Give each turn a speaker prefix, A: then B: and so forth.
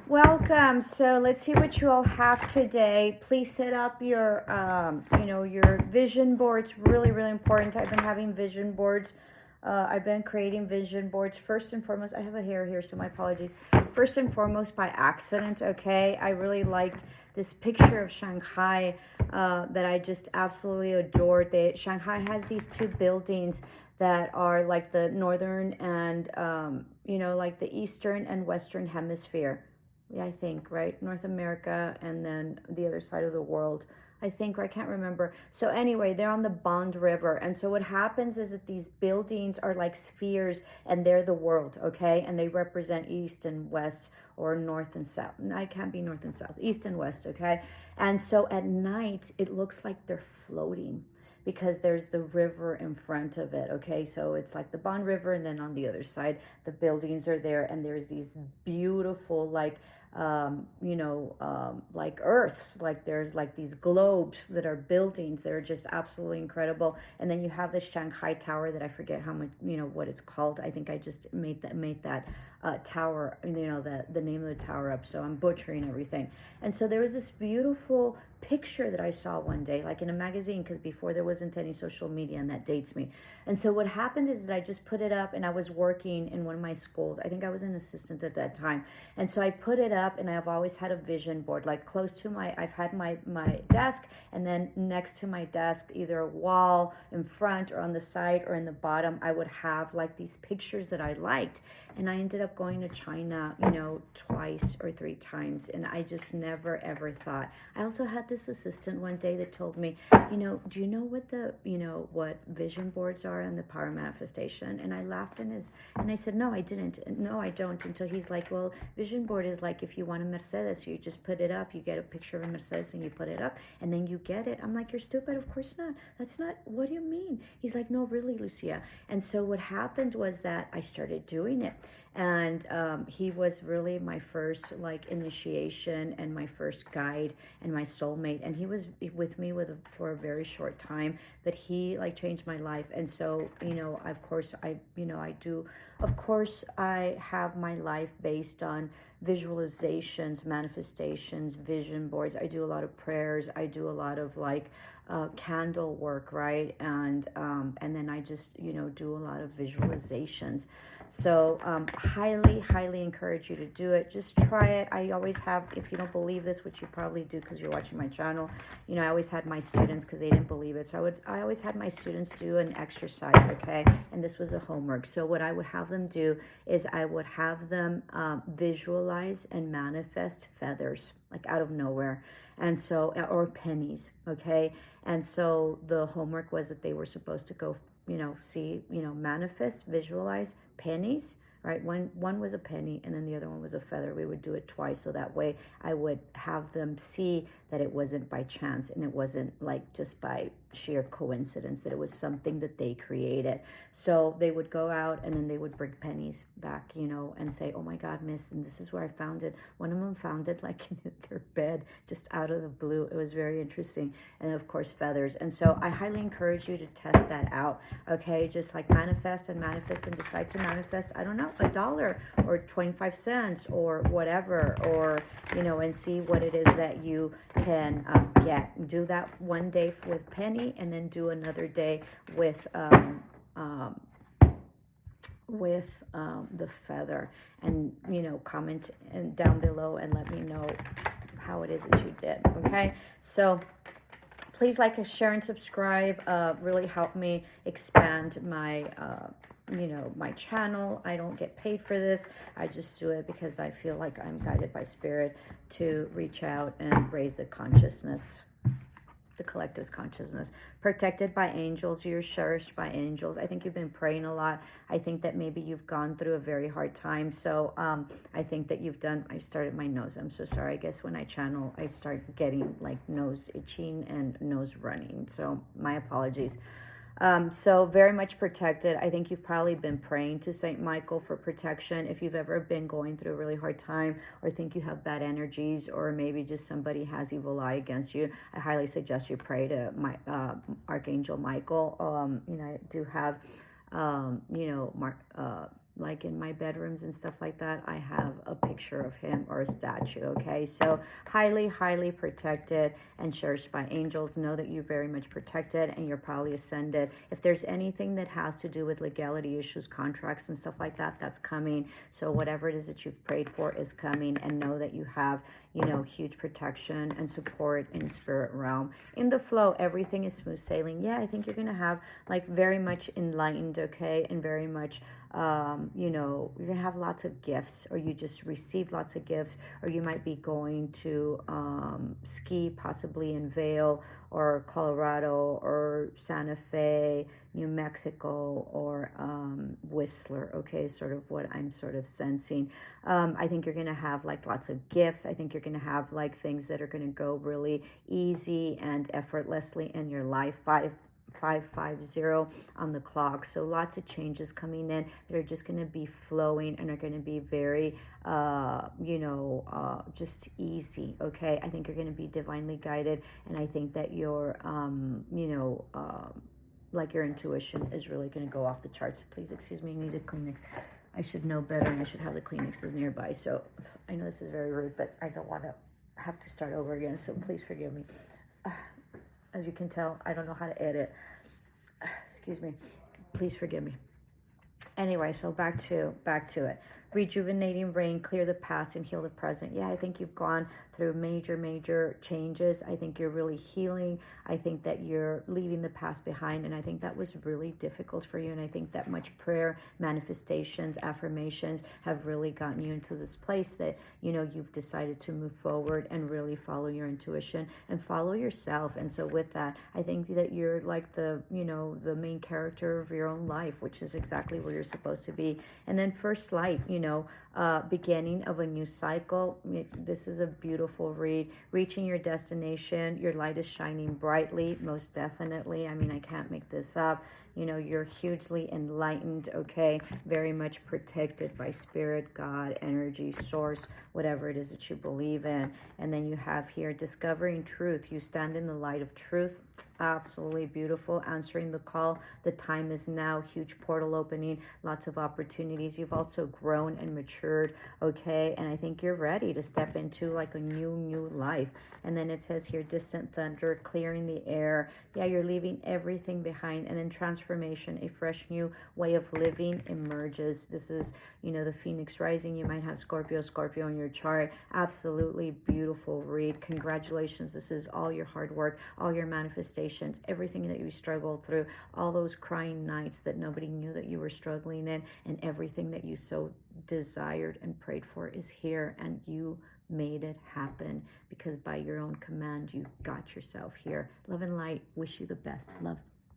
A: Welcome. So let's see what you all have today. Please set up your, your vision boards. Really, really important. I've been having vision boards. I've been creating vision boards first and foremost. I have a hair here, so my apologies. First and foremost, by accident. Okay, I really liked this picture of Shanghai that I just absolutely adored. Shanghai has these two buildings that are like the northern and like the eastern and western hemisphere. Yeah, I think, right? North America and then the other side of the world. I think, or I can't remember. So anyway, they're on the Bond River. And so what happens is that these buildings are like spheres and they're the world, okay? And they represent east and west or north and south. I can't be north and south, east and west, okay? And so at night, it looks like they're floating because there's the river in front of it, okay? So it's like the Bond River, and then on the other side, the buildings are there, and there's these beautiful, like earths, like there's like these globes that are buildings that are just absolutely incredible. And then you have the Shanghai Tower that I forget how much, what it's called. I think I just made that tower, the name of the tower up. So I'm butchering everything. And so there was this beautiful picture that I saw one day, like in a magazine, because before there wasn't any social media, and that dates me. And so what happened is that I just put it up, and I was working in one of my schools. I think I was an assistant at that time. And so I put it up, and I've always had a vision board, like close to I've had my desk, and then next to my desk, either a wall in front or on the side or in the bottom, I would have like these pictures that I liked. And I ended up going to China, twice or three times. And I just never, ever thought. I also had this assistant one day that told me, do you know what what vision boards are and the power manifestation? And I laughed and I said, no, I didn't. No, I don't. Until he's like, well, vision board is like if you want a Mercedes, you just put it up. You get a picture of a Mercedes and you put it up and then you get it. I'm like, you're stupid. Of course not. That's not, what do you mean? He's like, no, really, Lucia. And so what happened was that I started doing it. And he was really my first like initiation and my first guide and my soulmate. And he was with me for a very short time, but he like changed my life. And so of course I have my life based on visualizations, manifestations, vision boards. I do a lot of prayers. I do a lot of like candle work, right? And then I just do a lot of visualizations. So highly encourage you to do it. Just try it. I always have, if you don't believe this, which you probably do because you're watching my channel, I always had my students, because they didn't believe it, so I always had my students do an exercise, okay? And this was a homework. So what I would have them do is I would have them visualize and manifest feathers, like out of nowhere, and so, or pennies, okay? And so the homework was that they were supposed to go manifest, visualize pennies, right? One was a penny and then the other one was a feather. We would do it twice, so that way I would have them see that it wasn't by chance and it wasn't like just by sheer coincidence, that it was something that they created. So they would go out and then they would bring pennies back, and say, oh my God, miss, and this is where I found it. One of them found it like in their bed, just out of the blue. It was very interesting. And of course, feathers. And so I highly encourage you to test that out, okay? Just like manifest and decide to manifest, I don't know, $1 or 25 cents or whatever, or, and see what it is that you can get. Do that one day with penny, and then do another day with the feather, and comment and down below and let me know how it is that you did. Okay, so please like, share, and subscribe. Really help me expand my my channel. I don't get paid for this. I just do it because I feel like I'm guided by spirit to reach out and raise the consciousness, the collective's consciousness. Protected by angels. You're cherished by angels. I think you've been praying a lot. I think that maybe you've gone through a very hard time. So I think that I started my nose. I'm so sorry. I guess when I channel, I start getting like nose itching and nose running. So my apologies. So very much protected. I think you've probably been praying to Saint Michael for protection. If you've ever been going through a really hard time, or think you have bad energies, or maybe just somebody has evil eye against you, I highly suggest you pray to Archangel Michael. I do have, like in my bedrooms and stuff like that, I have a picture of him or a statue. Okay, so highly, highly protected and cherished by angels. Know that you're very much protected and you're probably ascended. If there's anything that has to do with legality issues, contracts and stuff like that, that's coming. So whatever it is that you've prayed for is coming, and know that you have, you know, huge protection and support in spirit realm. In the flow, everything is smooth sailing. Yeah, I think you're gonna have like very much enlightened, okay, and very much you know, you're gonna have lots of gifts, or you just received lots of gifts, or you might be going to ski possibly in Vail or Colorado or Santa Fe, New Mexico, or Whistler. Okay, sort of what I'm sort of sensing. I think you're gonna have like lots of gifts. I think you're gonna have like things that are gonna go really easy and effortlessly in your life. 550 on the clock. So lots of changes coming in that are just going to be flowing and are going to be very just easy. Okay, I think you're going to be divinely guided, and I think that your like your intuition is really going to go off the charts. Please excuse me, I need a Kleenex. I should know better, and I should have the Kleenexes nearby. So I know this is very rude, but I don't want to have to start over again, so please forgive me. As you can tell, I don't know how to edit. Excuse me. Please forgive me. Anyway, so back to it. Rejuvenating rain, clear the past and heal the present. Yeah, I think you've gone through major changes. I think you're really healing. I think that you're leaving the past behind, and I think that was really difficult for you. And I think that much prayer, manifestations, affirmations have really gotten you into this place that, you know, you've decided to move forward and really follow your intuition and follow yourself. And so with that, I think that you're like the, you know, the main character of your own life, which is exactly where you're supposed to be. And then first light, you know, beginning of a new cycle. This is a beautiful read. Reaching your destination, your light is shining brightly, most definitely. I mean, I can't make this up. You know, you're hugely enlightened, okay? Very much protected by spirit, God, energy, source, whatever it is that you believe in. And then you have here discovering truth. You stand in the light of truth. Absolutely beautiful. Answering the call. The time is now. Huge portal opening. Lots of opportunities. You've also grown and matured, okay? And I think you're ready to step into like a new life. And then it says here, distant thunder, clearing the air. Yeah, you're leaving everything behind. And then transformation, a fresh new way of living emerges. This is, you know, the Phoenix rising. You might have Scorpio in your chart. Absolutely beautiful read. Congratulations. This is all your hard work, all your manifestations, everything that you struggled through, all those crying nights that nobody knew that you were struggling in, and everything that you so desired and prayed for is here, and you made it happen because by your own command you got yourself here. Love and light. Wish you the best. Love.